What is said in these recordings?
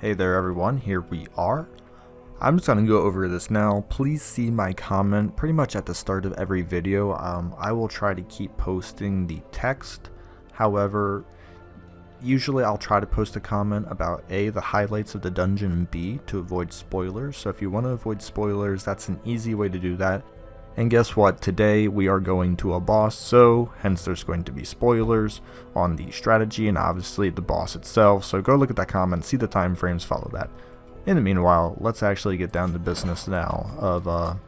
Hey there everyone, here we are. I'm just going to go over this now. Please see my comment pretty much at the start of every video. I will try to keep posting the text. However, usually I'll try to post a comment about A, the highlights of the dungeon, and B, to avoid spoilers. So if you want to avoid spoilers, that's an easy way to do that. And guess what? Today we are going to a boss, so hence there's going to be spoilers on the strategy and obviously the boss itself. So go look at that comment, see the time frames, follow that. In the meanwhile, let's actually get down to business now of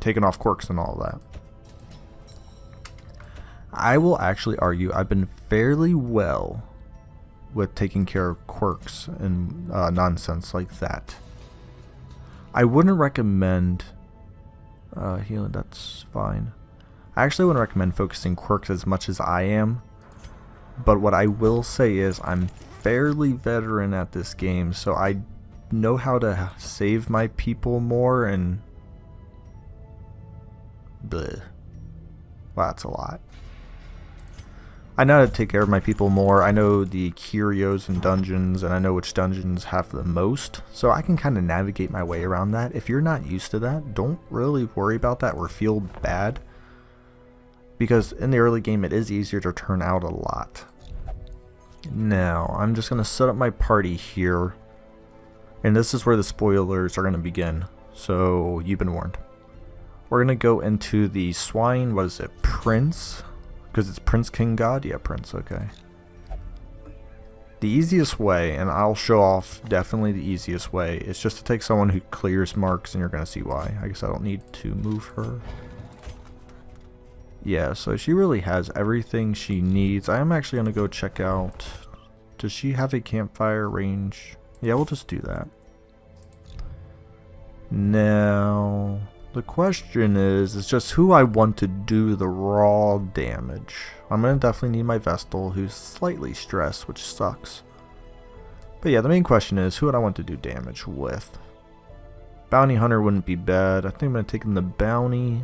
taking off quirks and all that. I will actually argue I've been fairly well with taking care of quirks and nonsense like that. I wouldn't recommend healing, that's fine. I actually wouldn't recommend focusing quirks as much as I am, but what I will say is I'm fairly veteran at this game, so I know how to save my people more and bleh. Wow, that's a lot. I know how to take care of my people more. I know the curios and dungeons, and I know which dungeons have the most, so I can kind of navigate my way around that. If you're not used to that, don't really worry about that or feel bad, because in the early game it is easier to turn out a lot. Now, I'm just going to set up my party here, and this is where the spoilers are going to begin, so you've been warned. We're going to go into the swine, what is it, Prince? Because it's Prince King God? Yeah, Prince, okay. The easiest way, and I'll show off definitely the easiest way, is just to take someone who clears marks, and you're going to see why. I guess I don't need to move her. Yeah, so she really has everything she needs. I am actually going to go check out, does she have a campfire range? Yeah, we'll just do that. Now, the question is just who I want to do the raw damage. I'm going to definitely need my Vestal, who's slightly stressed, which sucks. But yeah, the main question is who would I want to do damage with? Bounty Hunter wouldn't be bad. I think I'm going to take in the Bounty.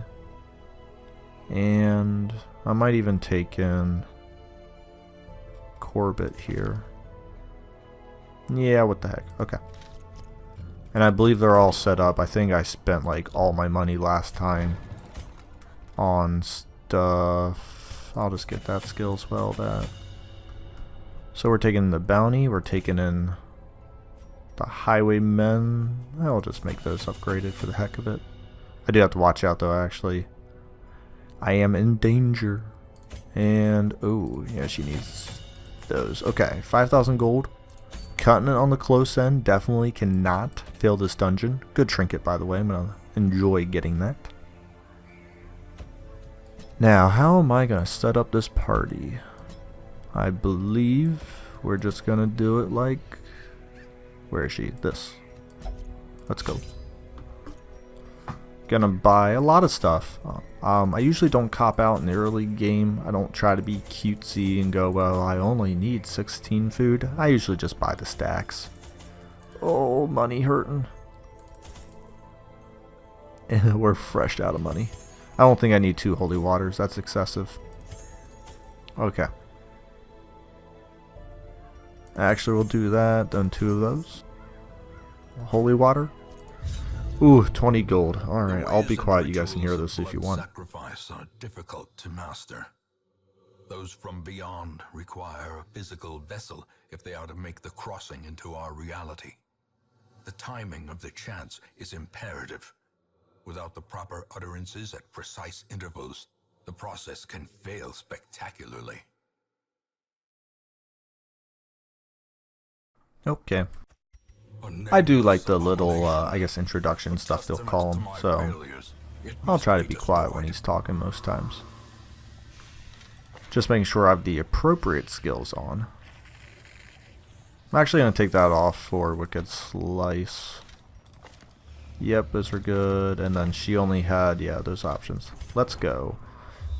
And I might even take in Corbett here. Yeah, what the heck. Okay. And I believe they're all set up. I think I spent like all my money last time on stuff. I'll just get that skill as well. That. So we're taking the Bounty. We're taking in the Highwaymen. I'll just make those upgraded for the heck of it. I do have to watch out though, actually. I am in danger. And, oh, yeah, she needs those. Okay, 5,000 gold. Cutting it on the close end, definitely cannot fail this dungeon. Good trinket, by the way. I'm going to enjoy getting that. Now, how am I going to set up this party? I believe we're just going to do it like... Where is she? This. Let's go. Gonna buy a lot of stuff. I usually don't cop out in the early game. I don't try to be cutesy and go, well, I only need 16 food. I usually just buy the stacks. Oh, money hurting. And we're fresh out of money. I don't think I need 2 holy waters. That's excessive. Okay. Actually, we'll do that. Done 2 of those. Holy water. Ooh, 20 gold. Alright, I'll be quiet. You guys can hear this if you want. Sacrifice are difficult to master. Those from beyond require a physical vessel if they are to make the crossing into our reality. The timing of the chants is imperative. Without the proper utterances at precise intervals, the process can fail spectacularly. Okay. I do like the little, I guess, introduction stuff they'll call him, so I'll try to be quiet when he's talking most times. Just making sure I have the appropriate skills on. I'm actually going to take that off for Wicked Slice. Yep, those are good, and then she only had, yeah, those options. Let's go.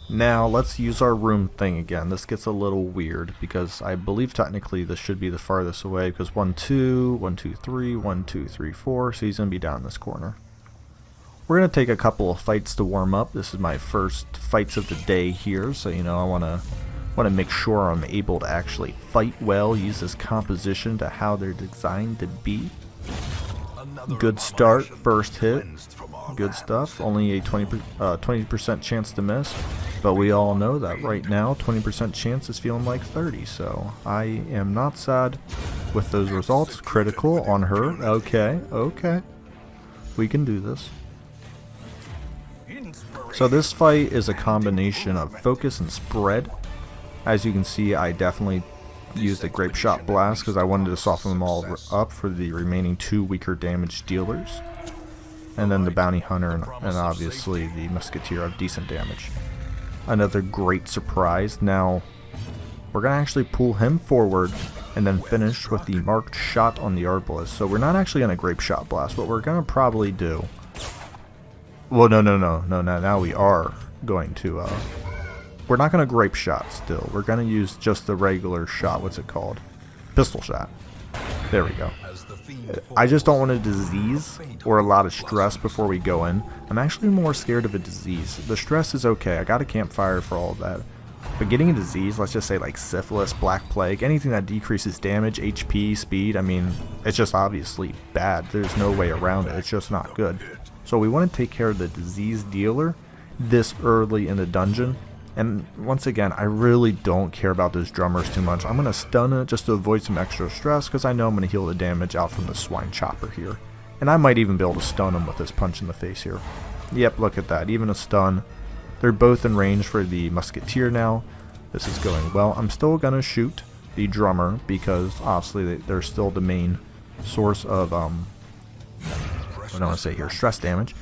Now, let's use our room thing again. This gets a little weird because I believe technically this should be the farthest away because 1, 2, 1, 2, 3, 1, 2, 3, 4. So he's going to be down this corner. We're going to take a couple of fights to warm up. This is my first fights of the day here. So, you know, I want to Want to make sure I'm able to actually fight well, use this composition to how they're designed to be. Good start, first hit, good stuff. Only a 20% chance to miss, but we all know that right now 20% chance is feeling like 30, so I am not sad with those results. Critical on her, okay, we can do this. So this fight is a combination of focus and spread. As you can see, I definitely used a grape shot blast because I wanted to soften them all up for the remaining 2 weaker damage dealers. And then the bounty hunter and obviously the musketeer have decent damage. Another great surprise. Now we're going to actually pull him forward and then finish with the marked shot on the arbalist. So we're not actually going to grape shot blast. What we're going to probably do... Well, no, now we are going to... We're not going to grape shot still. We're going to use just the regular shot. What's it called? Pistol shot. There we go. I just don't want a disease or a lot of stress before we go in. I'm actually more scared of a disease. The stress is okay. I got a campfire for all of that. But getting a disease, let's just say like syphilis, black plague, anything that decreases damage, HP, speed, I mean, it's just obviously bad. There's no way around it. It's just not good. So we want to take care of the disease dealer this early in the dungeon. And once again, I really don't care about those drummers too much. I'm going to stun it just to avoid some extra stress because I know I'm going to heal the damage out from the swine chopper here. And I might even be able to stun him with this punch in the face here. Yep, look at that. Even a stun. They're both in range for the musketeer now. This is going well. I'm still going to shoot the drummer because obviously they're still the main source of, what do I want to say here, stress damage.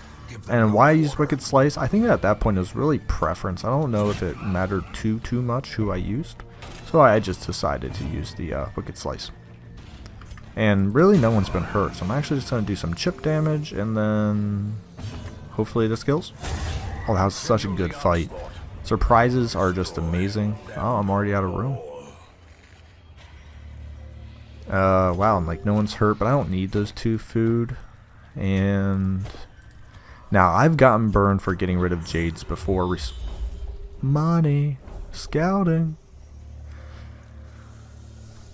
And why I use Wicked Slice, I think at that point it was really preference. I don't know if it mattered too much who I used. So I just decided to use the Wicked Slice. And really no one's been hurt. So I'm actually just going to do some chip damage and then hopefully this kills. Oh, that was such a good fight. Surprises are just amazing. Oh, I'm already out of room. Wow, like no one's hurt, but I don't need those 2 food. And... now, I've gotten burned for getting rid of Jades before. Money. Scouting.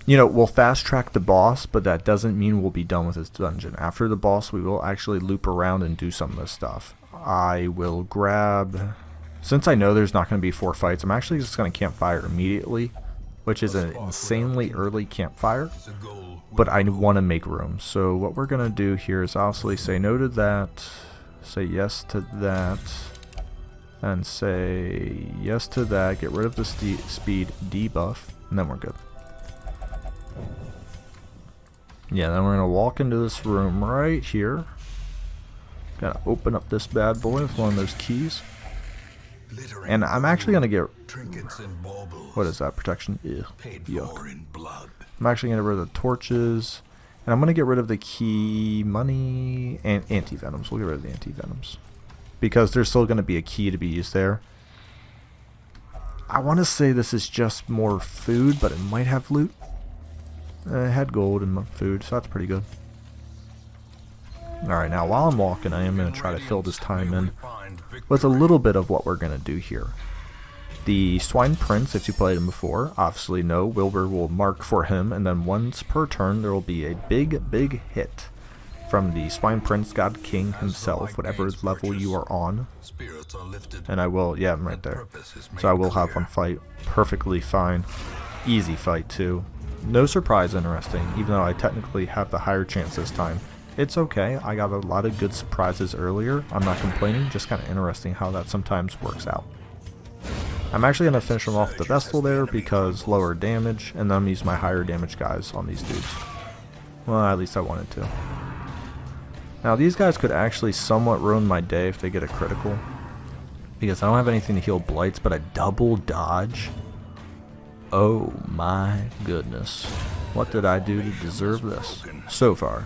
You know, we'll fast track the boss, but that doesn't mean we'll be done with this dungeon. After the boss, we will actually loop around and do some of this stuff. I will grab... since I know there's not going to be 4 fights, I'm actually just going to campfire immediately, which is an insanely early campfire. But I want to make room. So what we're going to do here is obviously say no to that... say yes to that, and say yes to that, get rid of the speed debuff, and then we're good. Yeah, then we're going to walk into this room right here. Gotta open up this bad boy with one of those keys. And I'm actually going to get... what is that? Protection? Ew. Yuck. I'm actually going to get rid of the torches. And I'm going to get rid of the key, money, and anti-venoms. We'll get rid of the anti-venoms. Because there's still going to be a key to be used there. I want to say this is just more food, but it might have loot. It had gold and food, so that's pretty good. Alright, now while I'm walking, I am going to try to fill this time in with a little bit of what we're going to do here. The Swine Prince, if you played him before, obviously no, Wilbur will mark for him, and then once per turn there will be a big hit from the Swine Prince God King himself, whatever level you are on. And I will, yeah, I'm right there. So I will have one fight perfectly fine. Easy fight too. No surprise interesting, even though I technically have the higher chance this time. It's okay, I got a lot of good surprises earlier. I'm not complaining, just kind of interesting how that sometimes works out. I'm actually going to finish him off with the Vestal there because lower damage, and then I'm use my higher damage guys on these dudes. Well, at least I wanted to. Now these guys could actually somewhat ruin my day if they get a critical, because I don't have anything to heal blights, but a double dodge? Oh my goodness. What did I do to deserve this? So far.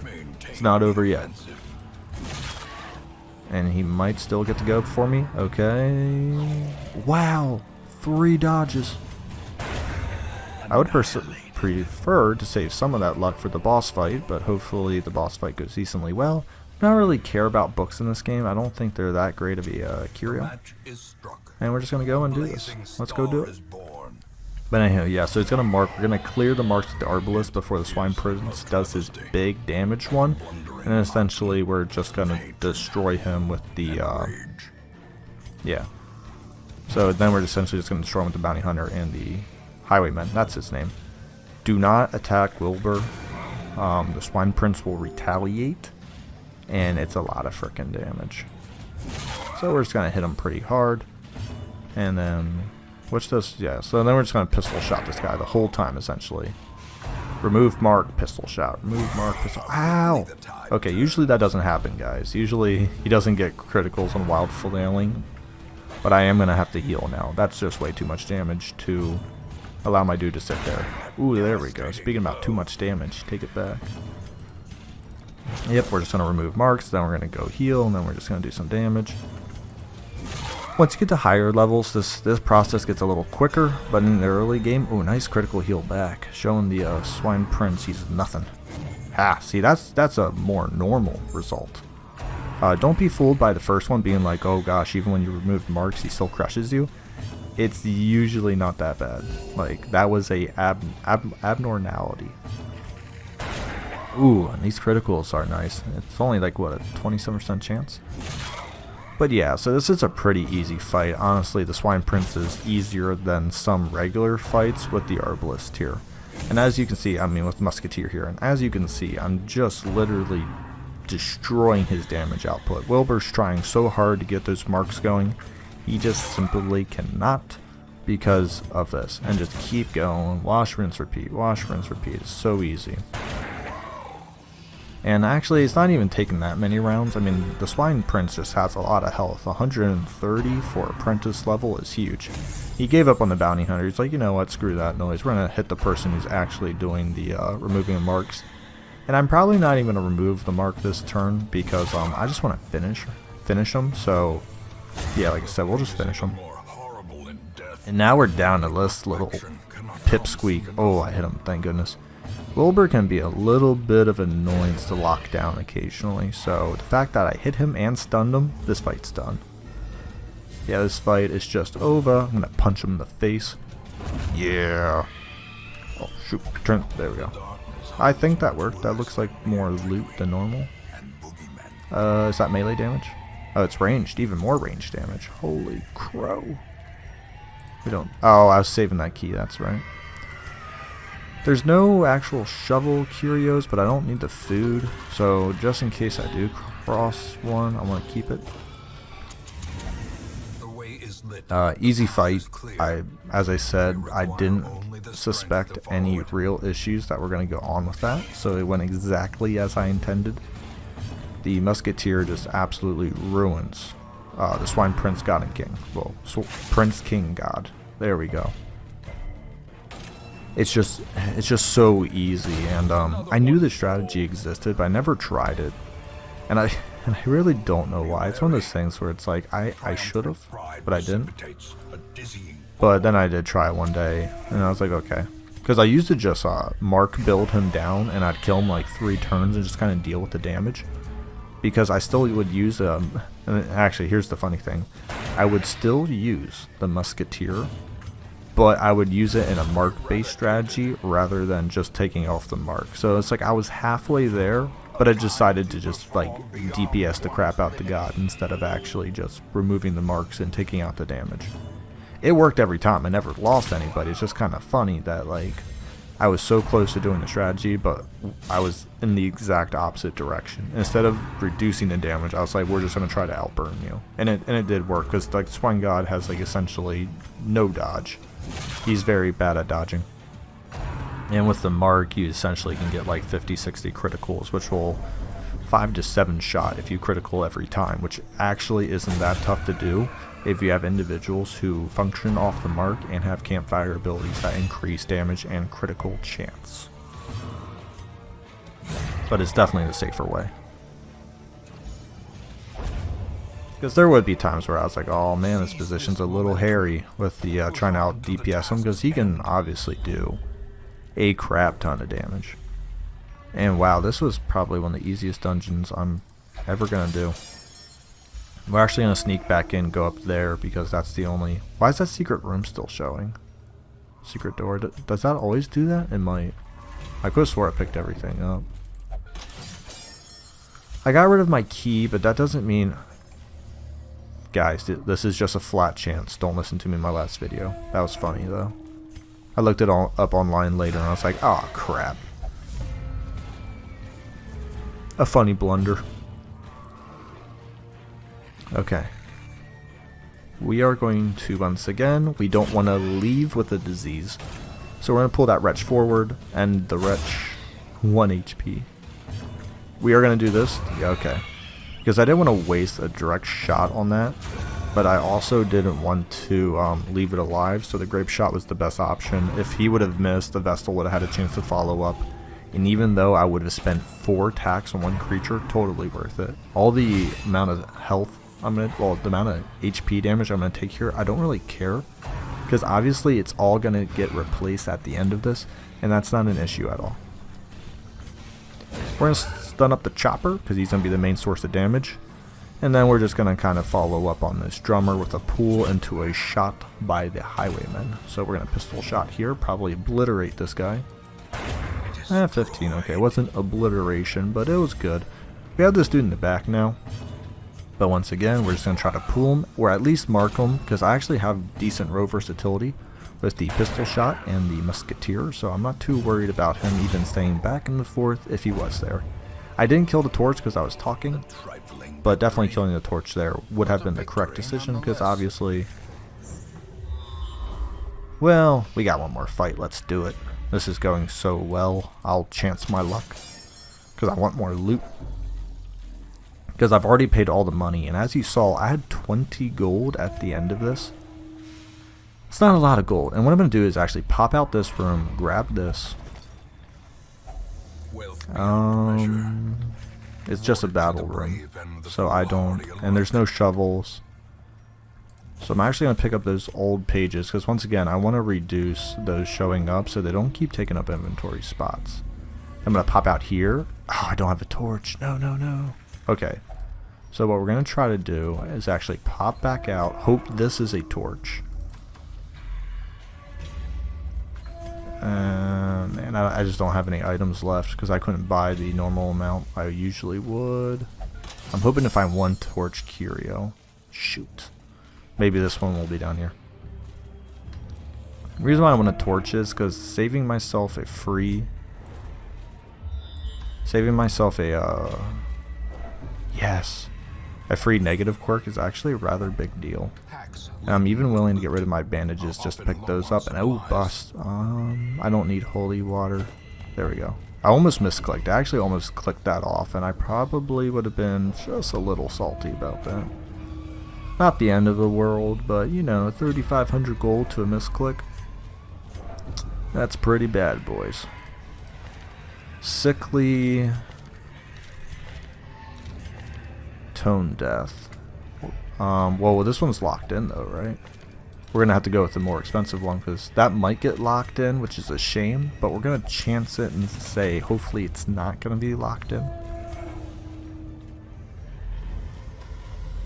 It's not over yet. And he might still get to go before me. Okay. Wow. 3 dodges. I would prefer to save some of that luck for the boss fight, but hopefully the boss fight goes decently well. I don't really care about books in this game. I don't think they're that great of a curio. And we're just going to go and do this. Let's go do it. But anyhow, yeah, so it's going to mark, we're going to clear the marks with the Arbalest before the Swine Prince does his big damage one. And then essentially we're just going to destroy him with the, yeah. So then we're essentially just going to destroy him with the Bounty Hunter and the Highwayman. That's his name. Do not attack Wilbur. The Swine Prince will retaliate. And it's a lot of frickin' damage. So we're just going to hit him pretty hard. And then... which does, yeah, so then we're just going to pistol shot this guy the whole time, essentially. Remove mark, pistol shot. Remove mark, pistol. Ow! Okay, usually that doesn't happen, guys. Usually he doesn't get criticals on wild flailing. But I am going to have to heal now. That's just way too much damage to allow my dude to sit there. Ooh, there we go. Speaking about too much damage, take it back. Yep, we're just going to remove marks, then we're going to go heal, and then we're just going to do some damage. Once you get to higher levels, this process gets a little quicker, but in the early game, oh, nice critical heal back, showing the Swine Prince he's nothing. Ah, see, that's a more normal result. Don't be fooled by the first one being like, oh gosh, even when you remove marks, he still crushes you. It's usually not that bad. Like, that was a abnormality. Ooh, and these criticals are nice. It's only like, what, a 27% chance? But yeah, so this is a pretty easy fight. Honestly, the Swine Prince is easier than some regular fights with the Arbalest here. And as you can see, I mean with Musketeer here, and as you can see, I'm just literally destroying his damage output. Wilbur's trying so hard to get those marks going. He just simply cannot because of this. And just keep going. Wash, rinse, repeat. Wash, rinse, repeat. It's so easy. And actually, it's not even taking that many rounds. I mean, the Swine Prince just has a lot of health. 130 for apprentice level is huge. He gave up on the Bounty Hunter. He's like, you know what, screw that noise. We're going to hit the person who's actually doing the removing the marks. And I'm probably not even going to remove the mark this turn because I just want to finish him. So, yeah, like I said, we'll just finish him. And now we're down to this little pipsqueak. Oh, I hit him, thank goodness. Wilbur can be a little bit of an annoyance to lock down occasionally, so the fact that I hit him and stunned him, this fight's done. Yeah, this fight is just over. I'm gonna punch him in the face. Yeah. Oh shoot, turn, there we go. I think that worked. That looks like more loot than normal. Is that melee damage? Oh, it's ranged, even more ranged damage. Holy crow. We don't, oh, I was saving that key, that's right. There's no actual shovel curios, but I don't need the food, so just in case I do cross one, I want to keep it. Easy fight. As I said, I didn't suspect any real issues that were going to go on with that, so it went exactly as I intended. The Musketeer just absolutely ruins the Swine Prince God and King. Well, Prince King God. There we go. It's just so easy, and I knew the strategy existed, but I never tried it, and I really don't know why. It's one of those things where it's like I should have, but I didn't. But then I did try it one day, and I was like, okay, because I used to just mark build him down, and I'd kill him like 3 turns and just kind of deal with the damage, because I still would use and actually here's the funny thing, I would still use the Musketeer. But I would use it in a mark-based strategy rather than just taking off the mark. So it's like I was halfway there, but I decided to just like DPS the crap out the God instead of actually just removing the marks and taking out the damage. It worked every time. I never lost anybody. It's just kind of funny that like I was so close to doing the strategy, but I was in the exact opposite direction. Instead of reducing the damage, I was like, we're just going to try to outburn you. And it did work because like Swine God has like essentially no dodge. He's very bad at dodging. And with the mark, you essentially can get like 50-60 criticals, which will 5 to 7 shot if you critical every time, which actually isn't that tough to do if you have individuals who function off the mark and have campfire abilities that increase damage and critical chance. But it's definitely the safer way. Because there would be times where I was like, oh man, this position's a little hairy with the trying to out DPS him, because he can obviously do a crap ton of damage. And wow, this was probably one of the easiest dungeons I'm ever going to do. We're actually going to sneak back in, go up there, because that's the only... Why is that secret room still showing? Secret door. Does that always do that? It might. I could have swore I picked everything up. I got rid of my key, but that doesn't mean... Guys, this is just a flat chance. Don't listen to me in my last video. That was funny, though. I looked it all up online later, and I was like, oh, crap. A funny blunder. Okay. We are going to, once again, we don't want to leave with a disease. So we're going to pull that wretch forward, and the wretch 1 HP. We are going to do this. Yeah, okay. Because I didn't want to waste a direct shot on that, but I also didn't want to leave it alive, so the grape shot was the best option. If he would have missed, the Vestal would have had a chance to follow up. And even though I would have spent 4 attacks on one creature, totally worth it. All the amount of health the amount of HP damage I'm gonna take here, I don't really care, because obviously it's all gonna get replaced at the end of this, and that's not an issue at all. We're gonna stun up the chopper because he's gonna be the main source of damage, and then we're just gonna kind of follow up on this drummer with a pull into a shot by the highwayman. So we're gonna pistol shot here, probably obliterate this guy. 15, okay, it wasn't obliteration, but it was good. We have this dude in the back now. But once again, we're just going to try to pull him, or at least mark him, because I actually have decent row versatility with the pistol shot and the musketeer, so I'm not too worried about him even staying back in the 4th if he was there. I didn't kill the torch because I was talking, but definitely killing the torch there would have been the correct decision, because obviously... Well, we got one more fight, let's do it. This is going so well, I'll chance my luck, because I want more loot. Because I've already paid all the money, and as you saw, I had 20 gold at the end of this. It's not a lot of gold, and what I'm going to do is actually pop out this room, grab this. It's just a battle room, so I don't, and there's no shovels. So I'm actually going to pick up those old pages, because once again, I want to reduce those showing up so they don't keep taking up inventory spots. I'm going to pop out here. Oh, I don't have a torch. No. Okay, so what we're going to try to do is actually pop back out, hope this is a torch. And I just don't have any items left because I couldn't buy the normal amount I usually would. I'm hoping to find one torch curio. Shoot. Maybe this one will be down here. The reason why I want a torch is because saving myself a free negative quirk is actually a rather big deal. And I'm even willing to get rid of my bandages just to pick those up. And oh, bust. I don't need holy water. There we go. I almost misclicked. I actually almost clicked that off, and I probably would have been just a little salty about that. Not the end of the world, but you know, 3,500 gold to a misclick. That's pretty bad, boys. Sickly tone death. Well, this one's locked in though, right? We're gonna have to go with the more expensive one because that might get locked in, which is a shame, but we're gonna chance it and say hopefully it's not gonna be locked in.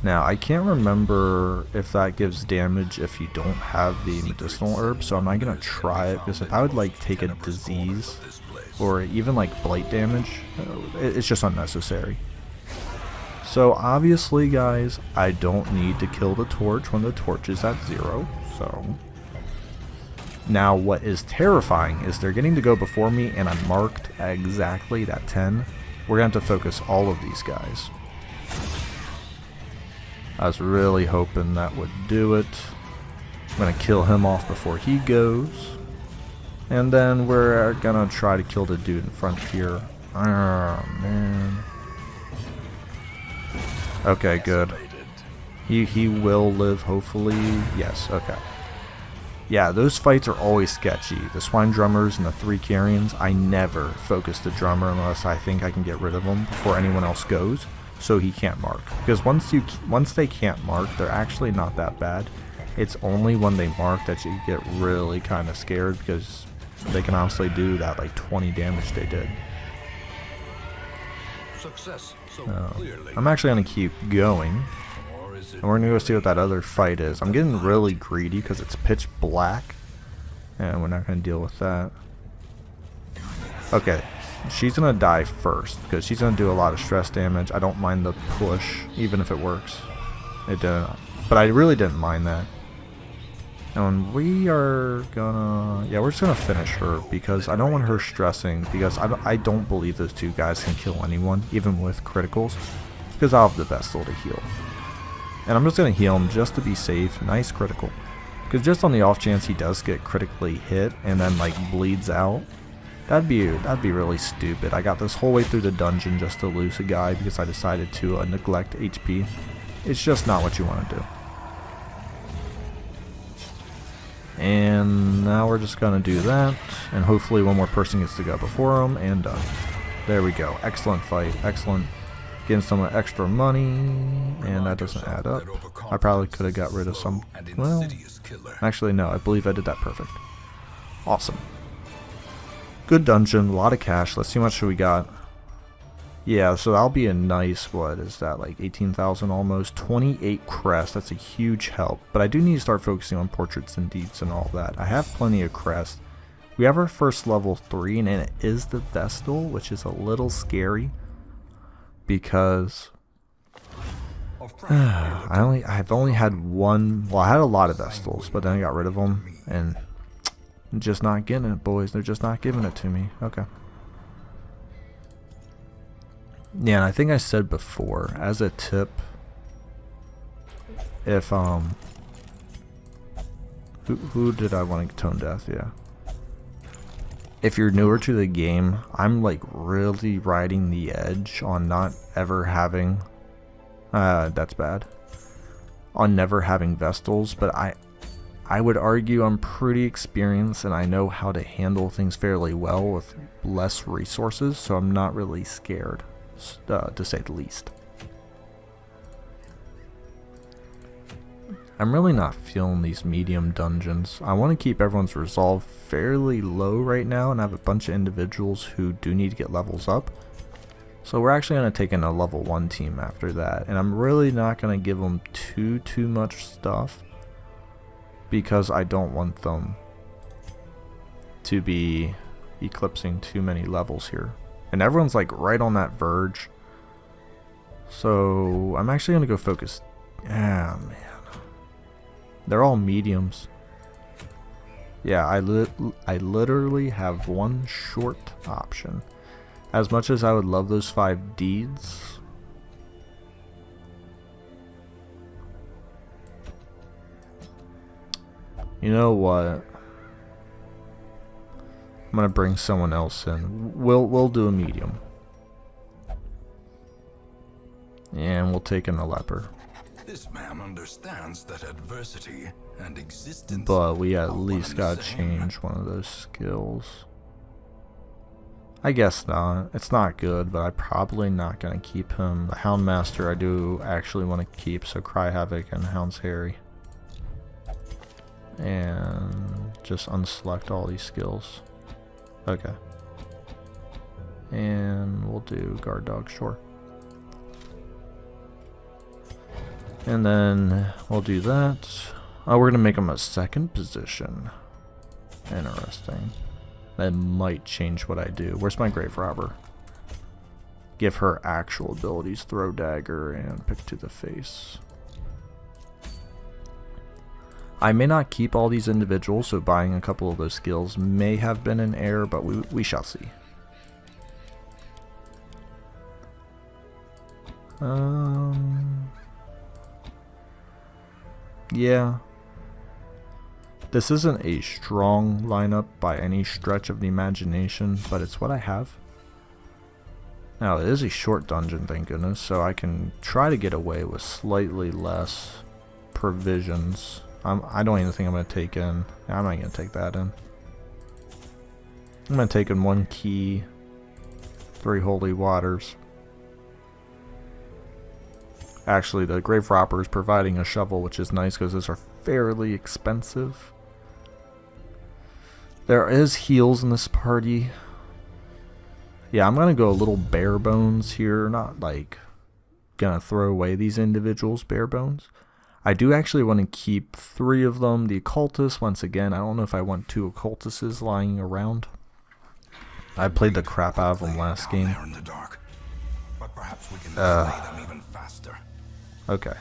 Now, I can't remember if that gives damage if you don't have the medicinal herb, so I'm not gonna try it, because if I would like take a disease or even like blight damage, it's just unnecessary. So obviously, guys, I don't need to kill the torch when the torch is at 0, so... Now, what is terrifying is they're getting to go before me, and I'm marked exactly that 10. We're going to have to focus all of these guys. I was really hoping that would do it. I'm going to kill him off before he goes. And then we're going to try to kill the dude in front here. Oh, man. Okay, good. He will live, hopefully. Yes, okay. Yeah, those fights are always sketchy. The swine drummers and the 3 carrions, I never focus the drummer unless I think I can get rid of him before anyone else goes, so he can't mark. Because once they can't mark, they're actually not that bad. It's only when they mark that you get really kind of scared, because they can honestly do that like 20 damage they did. Success. I'm actually going to keep going, and we're going to go see what that other fight is. I'm getting really greedy because it's pitch black, And we're not going to deal with that. Okay, she's going to die first because she's going to do a lot of stress damage. I don't mind the push, even if it works. It didn't. But I really didn't mind that. And we are gonna... Yeah, we're just going to finish her because I don't want her stressing. Because I don't believe those two guys can kill anyone, even with criticals. Because I'll have the Vestal to heal. And I'm just going to heal him just to be safe. Nice critical. Because just on the off chance he does get critically hit and then like bleeds out, that'd be really stupid. I got this whole way through the dungeon just to lose a guy because I decided to neglect HP. It's just not what you want to do. And now we're just going to do that, and hopefully one more person gets to go before him, and done. There we go. Excellent fight. Excellent. Getting some extra money, and that doesn't add up. I probably could have got rid of some. Well, actually no, I believe I did that perfect. Awesome. Good dungeon, a lot of cash. Let's see how much we got. Yeah, so that'll be a nice, what is that, like 18,000 almost? 28 crest, that's a huge help. But I do need to start focusing on portraits and deeds and all that. I have plenty of crest. We have our first level 3, and it is the Vestal, which is a little scary. Because I've only had one. Well, I had a lot of Vestals, but then I got rid of them, and I'm just not getting it, boys. They're just not giving it to me. Okay. Yeah, and I think I said before, as a tip, if who did I want to tone death? Yeah. If you're newer to the game, I'm like really riding the edge on not ever having, that's bad, on never having Vestals, but I would argue I'm pretty experienced and I know how to handle things fairly well with less resources, so I'm not really scared, to say the least. I'm really not feeling these medium dungeons. I want to keep everyone's resolve fairly low right now and have a bunch of individuals who do need to get levels up. So we're actually going to take in a level 1 team after that. And I'm really not going to give them too much stuff because I don't want them to be eclipsing too many levels here. And everyone's like right on that verge. So I'm actually going to go focus. Ah, man. They're all mediums. Yeah, I literally have one short option. As much as I would love those 5 deeds, you know what? I'm gonna bring someone else in. We'll do a medium, and we'll take in a leper. This man understands that adversity and existence. But we at least gotta change one of those skills. I guess not. It's not good, but I'm probably not gonna keep him. The Houndmaster I do actually want to keep, so Cry Havoc and Hound's Harry. And just unselect all these skills. Okay. And we'll do Guard Dog, sure. And then we'll do that. Oh, we're going to make him a second position. Interesting. That might change what I do. Where's my Grave Robber? Give her actual abilities. Throw Dagger and Pick to the Face. I may not keep all these individuals, so buying a couple of those skills may have been an error, but we shall see. Yeah. This isn't a strong lineup by any stretch of the imagination, but it's what I have. Now, it is a short dungeon, thank goodness, so I can try to get away with slightly less provisions. I don't even think I'm going to take in... I'm not going to take that in. I'm going to take in 1 key, 3 holy waters. Actually, the Grave Robber is providing a shovel, which is nice because those are fairly expensive. There is heals in this party. Yeah, I'm going to go a little bare bones here. Not like going to throw away these individuals bare bones. I do actually want to keep 3 of them. The occultist, once again, I don't know if I want 2 occultists lying around. I played the crap out of them last game. Okay.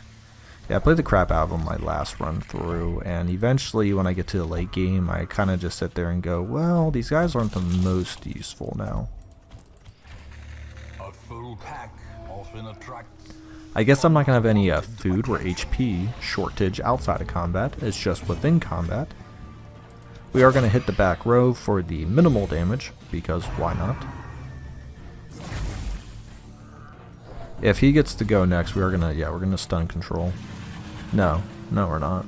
Yeah, I played the crap out of them my last run through, and eventually when I get to the late game, I kind of just sit there and go, well, these guys aren't the most useful now. A full pack often attracts. I guess I'm not going to have any food or HP shortage outside of combat. It's just within combat. We are going to hit the back row for the minimal damage, because why not? If he gets to go next, we are going to, yeah, we're going to stun control. No, we're not.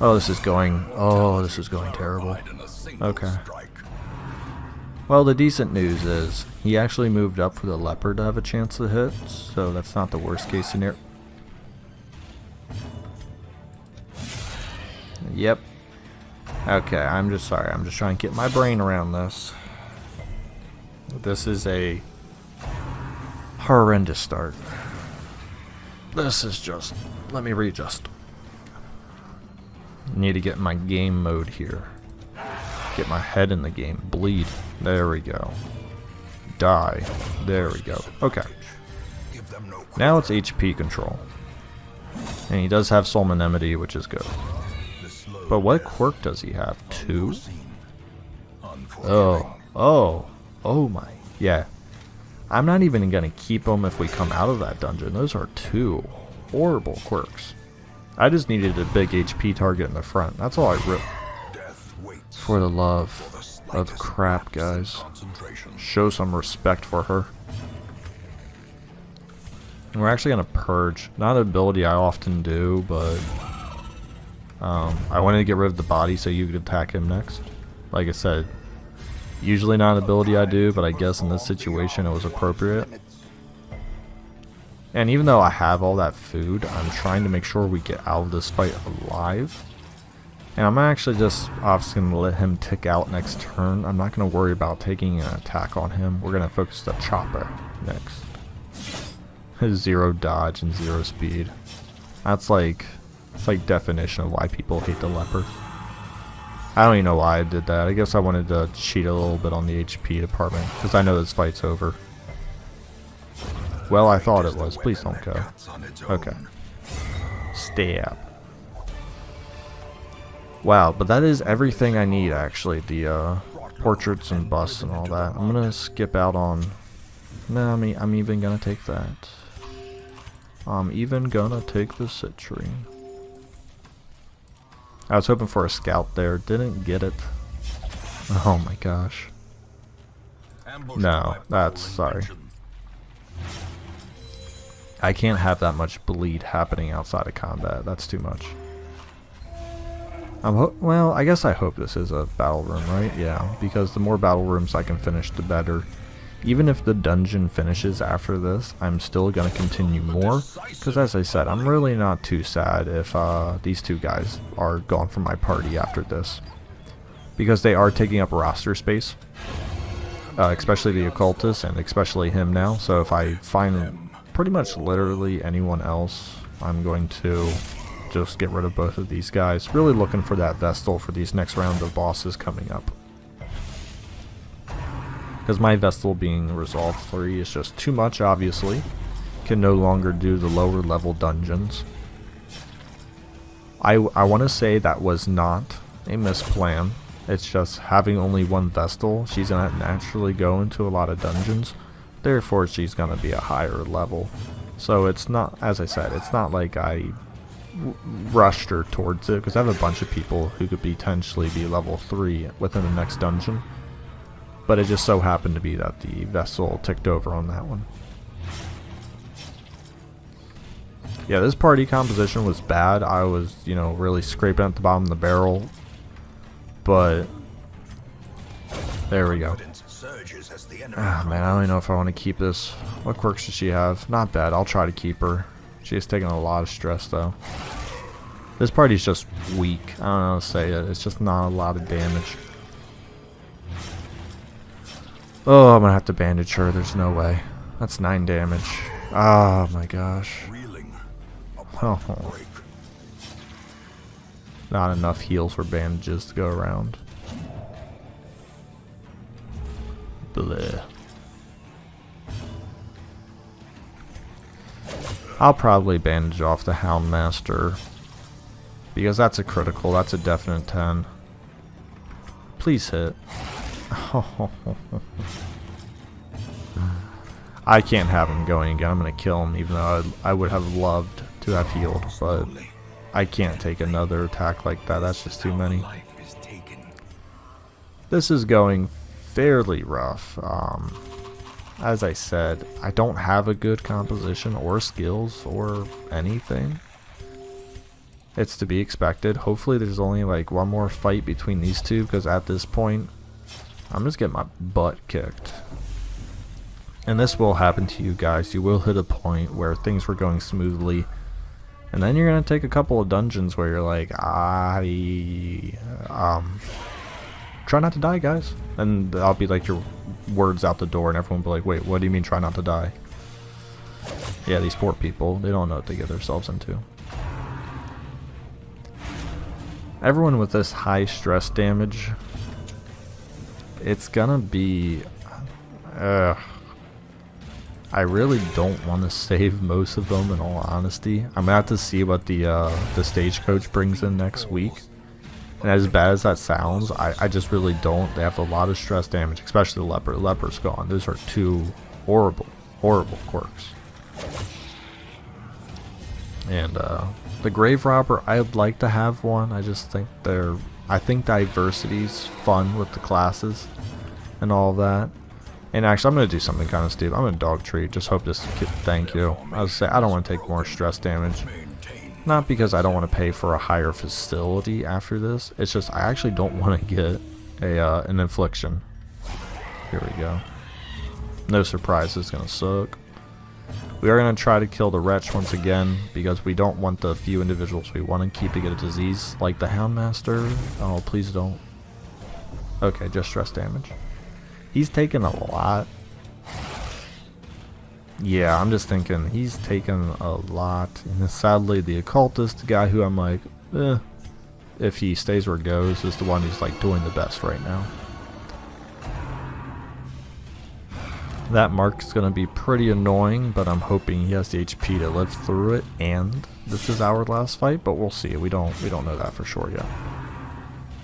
Oh, this is going terrible. Okay. Well, the decent news is he actually moved up for the leopard to have a chance to hit, so that's not the worst case scenario. Yep. Okay, I'm just sorry. I'm just trying to get my brain around this. This is a horrendous start. This is just... Let me readjust. Need to get my game mode here. Get my head in the game. Bleed. There we go. Die. There we go. Okay. Now it's HP control. And he does have Soulmanimity, which is good. But what quirk does he have? 2? Oh my. Yeah. I'm not even going to keep them if we come out of that dungeon. Those are 2 horrible quirks. I just needed a big HP target in the front. That's all I wrote. For the love of crap, guys. Show some respect for her. And we're actually going to purge. Not an ability I often do, but I wanted to get rid of the body so you could attack him next. Like I said, usually not an ability I do, but I guess in this situation it was appropriate. And even though I have all that food, I'm trying to make sure we get out of this fight alive. And I'm actually just obviously going to let him tick out next turn. I'm not going to worry about taking an attack on him. We're going to focus the chopper next. 0 dodge and 0 speed. That's like, it's like definition of why people hate the leopard. I don't even know why I did that. I guess I wanted to cheat a little bit on the HP department, because I know this fight's over. Well, I thought it was. Please don't go. Okay. Stab. Wow, but that is everything I need, actually. The portraits and busts and all that. I'm going to skip out on... No, I'm even going to take that. I'm even going to take the citrine. I was hoping for a scout there. Didn't get it. Oh my gosh. No, that's... Sorry. I can't have that much bleed happening outside of combat. That's too much. Well, I guess I hope this is a battle room, right? Yeah, because the more battle rooms I can finish, the better. Even if the dungeon finishes after this, I'm still going to continue more. Because as I said, I'm really not too sad if these 2 guys are gone from my party after this. Because they are taking up roster space. Especially the occultist and especially him now. So if I find pretty much literally anyone else, I'm going to just get rid of both of these guys. Really looking for that Vestal for these next round of bosses coming up. Because my Vestal being Resolve 3 is just too much, obviously. Can no longer do the lower level dungeons. I want to say that was not a misplan. It's just having only one Vestal, she's going to naturally go into a lot of dungeons. Therefore, she's going to be a higher level. So it's not, as I said, it's not like I rushed her towards it, because I have a bunch of people who could potentially be level 3 within the next dungeon. But it just so happened to be that the Vestal ticked over on that one. Yeah, this party composition was bad. I was, you know, really scraping at the bottom of the barrel. But there we go. Ah, man, I don't even know if I want to keep this. What quirks does she have? Not bad. I'll try to keep her. She has taken a lot of stress, though. This party's just weak. I don't know how to say it. It's just not a lot of damage. Oh, I'm going to have to bandage her. There's no way. That's 9 damage. Oh, my gosh. Oh. Not enough heals or bandages to go around. Bleh. I'll probably bandage off the Houndmaster, because that's a critical, that's a definite 10. Please hit. I can't have him going again. I'm going to kill him, even though I would have loved to have healed, but I can't take another attack like that. That's just too many. This is going fairly rough. As I said, I don't have a good composition or skills or anything. It's to be expected. Hopefully there's only like one more fight between these two, because at this point I'm just getting my butt kicked. And this will happen to you guys. You will hit a point where things were going smoothly, and then you're gonna take a couple of dungeons where you're like, try not to die, guys. And I'll be like your words out the door, and everyone will be like, wait, what do you mean try not to die? Yeah, these poor people, they don't know what they get themselves into. Everyone with this high stress damage, it's gonna be... I really don't want to save most of them, in all honesty. I'm gonna have to see what the stagecoach brings in next week. And as bad as that sounds, I just really don't. They have a lot of stress damage, especially the leper. The leper's gone. Those are two horrible, horrible quirks. And the grave robber, I'd like to have one. I just think I think diversity's fun with the classes and all of that. And actually, I'm going to do something kind of stupid. I'm going to dog treat. Just hope this... Thank you. I was say I don't want to take more stress damage. Not because I don't want to pay for a higher facility after this. It's just I actually don't want to get an infliction. Here we go. No surprise, it's going to suck. We are going to try to kill the wretch once again, because we don't want the few individuals we want to keep to get a disease like the Houndmaster. Oh, please don't. Okay, just stress damage. He's taken a lot. Yeah, I'm just thinking he's taken a lot. And sadly, the occultist guy, who I'm like, if he stays where it goes, is the one who's like doing the best right now. That mark's gonna be pretty annoying, but I'm hoping he has the HP to live through it. And this is our last fight, but we'll see. We don't know that for sure yet.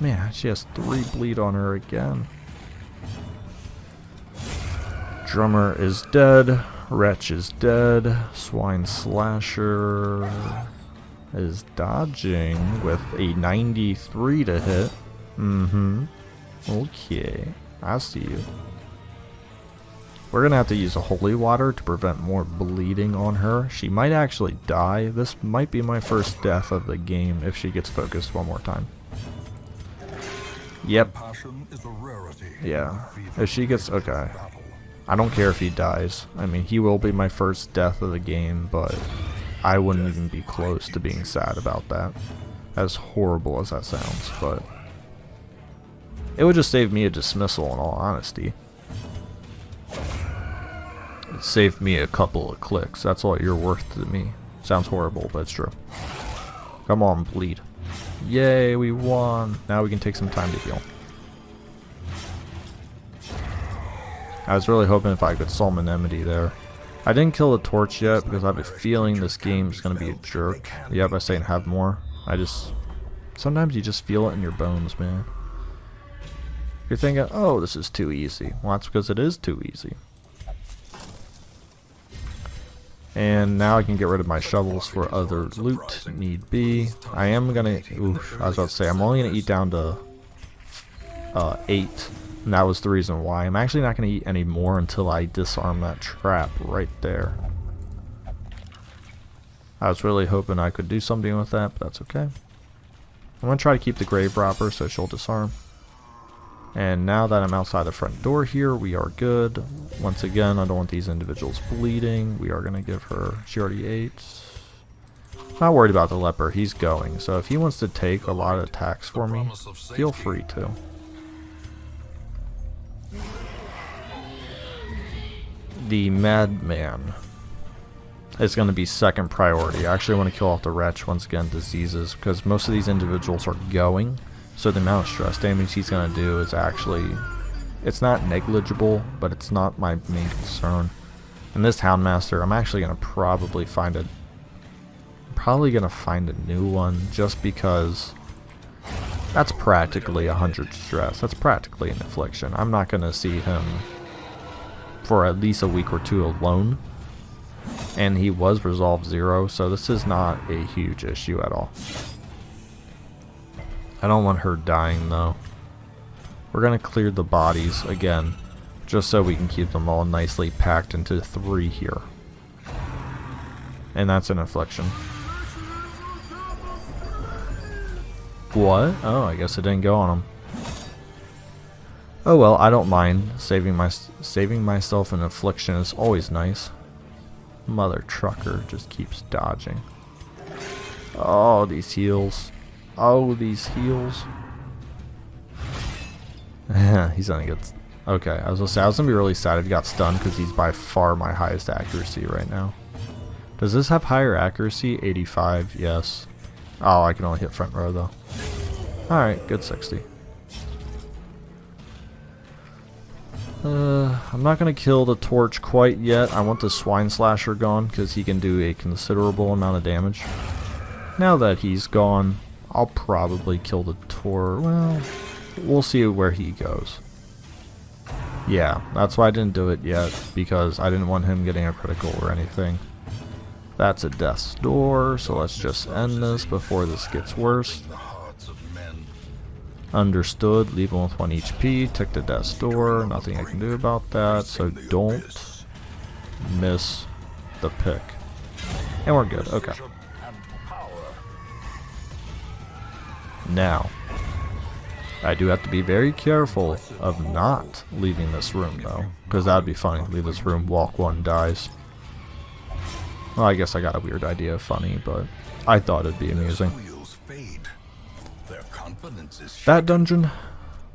Man, she has 3 bleed on her again. Drummer is dead. Wretch is dead. Swine Slasher is dodging with a 93 to hit. Okay. I see you. We're going to have to use a holy water to prevent more bleeding on her. She might actually die. This might be my first death of the game if she gets focused one more time. Yep. Yeah. If she gets... Okay. I don't care if he dies. I mean, he will be my first death of the game, but I wouldn't even be close to being sad about that. As horrible as that sounds, but it would just save me a dismissal, in all honesty. It saved me a couple of clicks. That's all you're worth to me. Sounds horrible, but it's true. Come on, bleed. Yay, we won. Now we can take some time to heal. I was really hoping if I could summon Enmity there. I didn't kill the torch yet because I have a feeling this game is going to be a jerk. Yep, I say have more. Sometimes you just feel it in your bones, man. You're thinking, oh, this is too easy. Well, that's because it is too easy. And now I can get rid of my shovels for other loot, need be. I am going to... I was about to say, I'm only going to eat down to 8. And that was the reason why. I'm actually not going to eat any more until I disarm that trap right there. I was really hoping I could do something with that, but that's okay. I'm going to try to keep the grave robber so she'll disarm. And now that I'm outside the front door here, we are good. Once again, I don't want these individuals bleeding. We are going to give her... She already ate. Not worried about the leper. He's going. So if he wants to take a lot of attacks for me, feel free to. The madman. is going to be second priority. I actually want to kill off the wretch, once again, diseases, because most of these individuals are going, so the amount of stress damage he's going to do is actually, it's not negligible, but it's not my main concern. And this Houndmaster, I'm actually going to probably find a new one, just because that's practically 100 stress. That's practically an affliction. I'm not going to see him for at least a week or two alone. And he was resolved 0, so this is not a huge issue at all. I don't want her dying though. We're going to clear the bodies again, just so we can keep them all nicely packed into 3 here. And that's an affliction. What? Oh, I guess it didn't go on him. Oh well, I don't mind. Saving myself an affliction is always nice. Mother trucker just keeps dodging. Oh, these heals. Oh, these heals. He's gonna get... Okay, I was gonna be really sad if he got stunned, because he's by far my highest accuracy right now. Does this have higher accuracy? 85, yes. Oh, I can only hit front row though. Alright, good 60. I'm not going to kill the torch quite yet. I want the swine slasher gone, because he can do a considerable amount of damage. Now that he's gone, I'll probably kill the torch. Well, we'll see where he goes. Yeah, that's why I didn't do it yet, because I didn't want him getting a critical or anything. That's a death's door, so let's just end this before this gets worse. Understood, leave him with 1 HP, tick the death's door, nothing I can do about that, so don't miss the pick. And we're good, okay. Now, I do have to be very careful of not leaving this room though, because that would be funny, leave this room, walk 1, dies. Well, I guess I got a weird idea of funny, but I thought it'd be amusing. That dungeon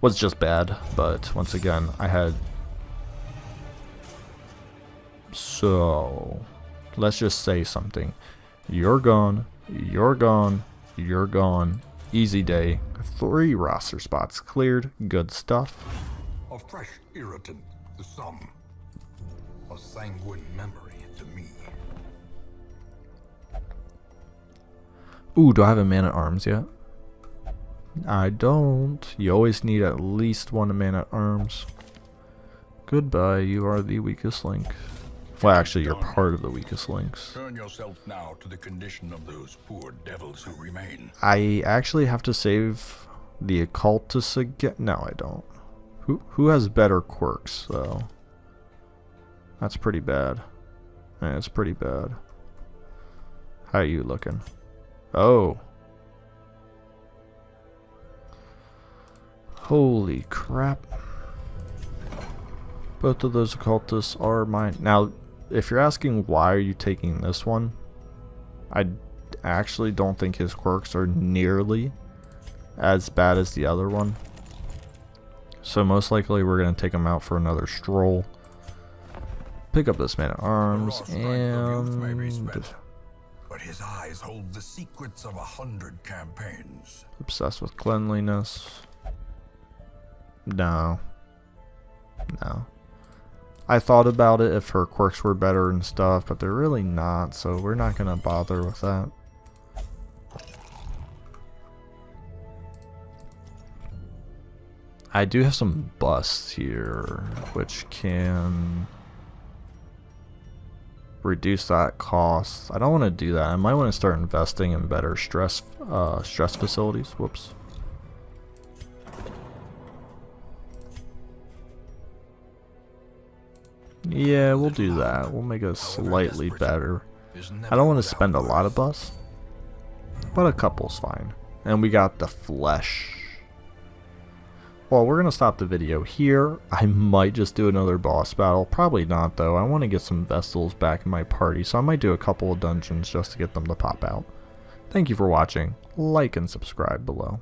was just bad, but once again, I had... So, let's just say something. You're gone, you're gone, you're gone. Easy day. 3 roster spots cleared. Good stuff. A fresh irritant to some. A sanguine memory to me. Ooh, do I have a man-at-arms yet? I don't. You always need at least 1 man-at-arms. Goodbye, you are the weakest link. Well, actually, you're part of the weakest links. Turn yourself now to the condition of those poor devils who remain. I actually have to save the occultist again. No, I don't. Who has better quirks, though? That's pretty bad. Yeah, it's pretty bad. How are you looking? Oh. Holy crap. Both of those occultists are mine. Now, if you're asking why are you taking this one, I actually don't think his quirks are nearly as bad as the other one. So most likely we're going to take him out for another stroll. Pick up this man-at-arms and... But his eyes hold the secrets of 100 campaigns. Obsessed with cleanliness. No. No. I thought about it if her quirks were better and stuff, but they're really not, so we're not going to bother with that. I do have some busts here, which can reduce that cost. I don't want to do that. I might want to start investing in better stress facilities. Whoops. Yeah, we'll do that. We'll make it slightly better. I don't want to spend a lot of busts, but a couple's fine. And we got the flesh. Well, we're going to stop the video here. I might just do another boss battle. Probably not, though. I want to get some Vestals back in my party, so I might do a couple of dungeons just to get them to pop out. Thank you for watching. Like and subscribe below.